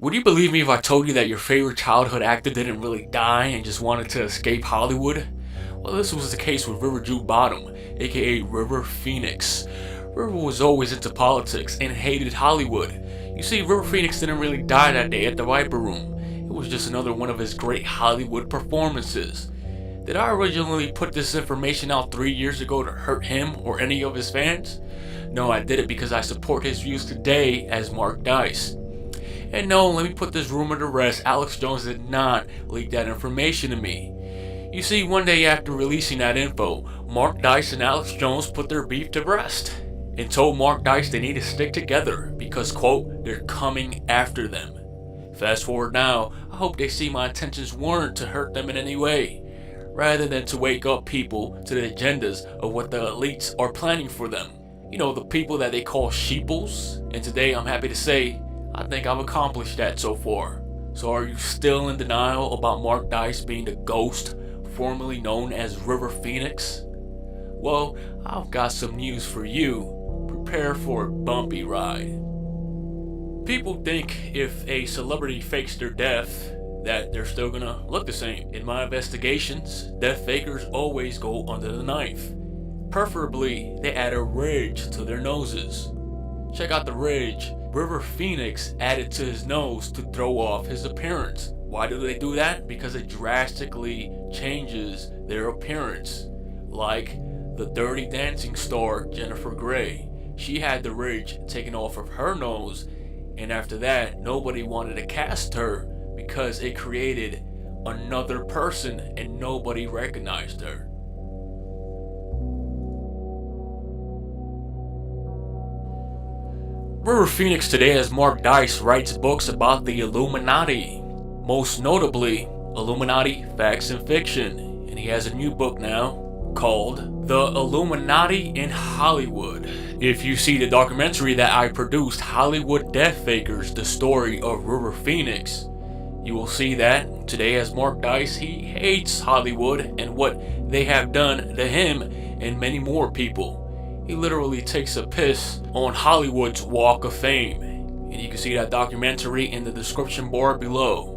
Would you believe me if I told you that your favorite childhood actor didn't really die and just wanted to escape Hollywood? Well, this was the case with River Jude Bottom, aka River Phoenix. River was always into politics and hated Hollywood. You see, River Phoenix didn't really die that day at the Viper Room. It was just another one of his great Hollywood performances. Did I originally put this information out 3 years ago to hurt him or any of his fans? No, I did it because I support his views today as Mark Dice. And no, let me put this rumor to rest, Alex Jones did not leak that information to me. You see, one day after releasing that info, Mark Dice and Alex Jones put their beef to rest and told Mark Dice they need to stick together because, quote, they're coming after them. Fast forward now, I hope they see my intentions weren't to hurt them in any way, rather than to wake up people to the agendas of what the elites are planning for them. You know, the people that they call sheeples, and today I'm happy to say, I think I've accomplished that so far. So are you still in denial about Mark Dice being the ghost formerly known as River Phoenix? Well, I've got some news for you. Prepare for a bumpy ride. People think if a celebrity fakes their death, that they're still gonna look the same. In my investigations, death fakers always go under the knife. Preferably, they add a ridge to their noses. Check out the ridge River Phoenix added to his nose to throw off his appearance. Why do they do that? Because it drastically changes their appearance. Like the Dirty Dancing star Jennifer Grey. She had the ridge taken off of her nose, and after that, nobody wanted to cast her because it created another person and nobody recognized her. River Phoenix today, as Mark Dice, writes books about the Illuminati, most notably Illuminati Facts and Fiction, and he has a new book now called The Illuminati in Hollywood. If you see the documentary that I produced, Hollywood Death Fakers, the story of River Phoenix, you will see that today, as Mark Dice, he hates Hollywood and what they have done to him and many more people. He literally takes a piss on Hollywood's Walk of Fame. And you can see that documentary in the description bar below.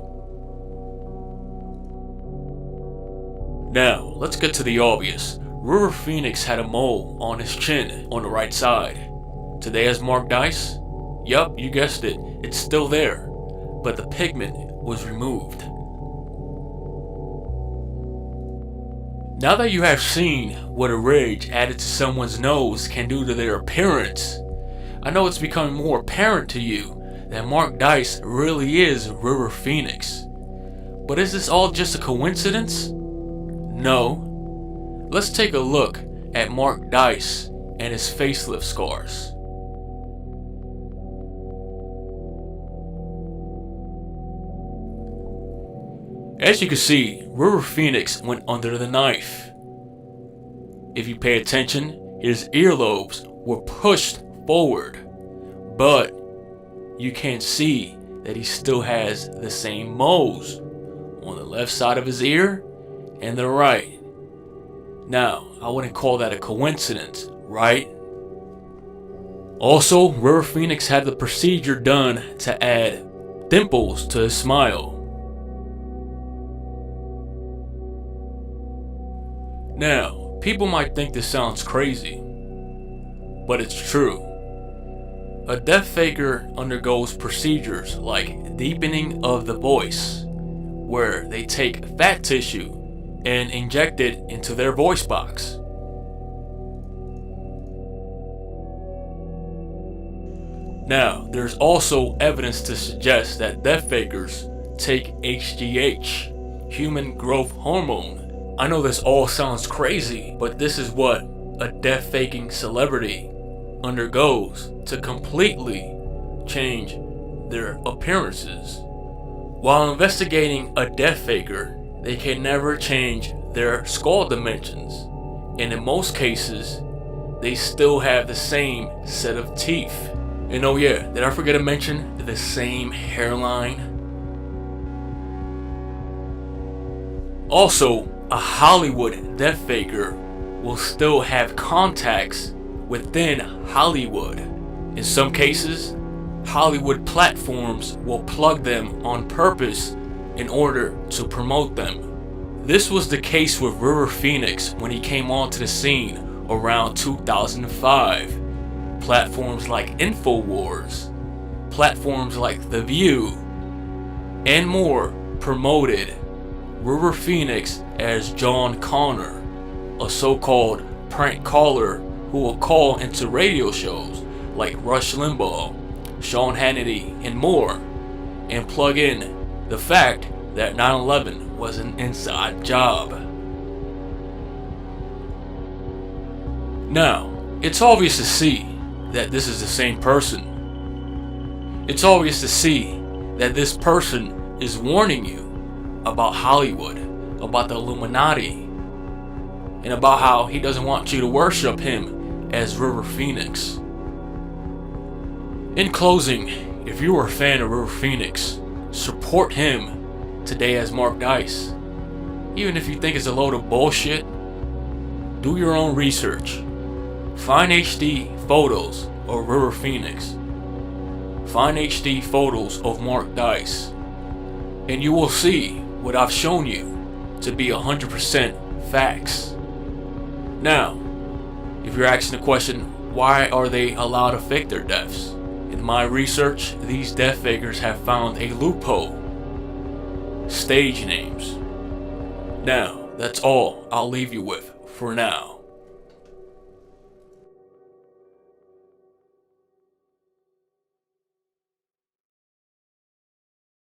Now, let's get to the obvious. River Phoenix had a mole on his chin on the right side. Today, as Mark Dice, yup, you guessed it, it's still there, but the pigment was removed. Now that you have seen what a ridge added to someone's nose can do to their appearance, I know it's becoming more apparent to you that Mark Dice really is River Phoenix. But is this all just a coincidence? No. Let's take a look at Mark Dice and his facelift scars. As you can see, River Phoenix went under the knife. If you pay attention, his earlobes were pushed forward, but you can see that he still has the same moles on the left side of his ear and the right. Now, I wouldn't call that a coincidence, right? Also, River Phoenix had the procedure done to add dimples to his smile. Now, people might think this sounds crazy, but it's true. A death faker undergoes procedures like deepening of the voice, where they take fat tissue and inject it into their voice box. Now, there's also evidence to suggest that death fakers take HGH, human growth hormone. I know this all sounds crazy, but this is what a death faking celebrity undergoes to completely change their appearances. While investigating a death faker, they can never change their skull dimensions, and in most cases, they still have the same set of teeth. And oh yeah, did I forget to mention the same hairline? Also, a Hollywood death faker will still have contacts within Hollywood. In some cases, Hollywood platforms will plug them on purpose in order to promote them. This was the case with River Phoenix when he came onto the scene around 2005. Platforms like InfoWars, platforms like The View, and more promoted River Phoenix as John Connor, a so-called prank caller who will call into radio shows like Rush Limbaugh, Sean Hannity, and more, and plug in the fact that 9/11 was an inside job. Now, it's obvious to see that this is the same person. It's obvious to see that this person is warning you about Hollywood, about the Illuminati, and about how he doesn't want you to worship him as River Phoenix. In closing, if you are a fan of River Phoenix, support him today as Mark Dice. Even if you think it's a load of bullshit, do your own research. Find HD photos of River Phoenix. Find HD photos of Mark Dice. And you will see what I've shown you to be 100% facts. Now, if you're asking the question, why are they allowed to fake their deaths? In my research, these death fakers have found a loophole. Stage names. Now, that's all I'll leave you with for now.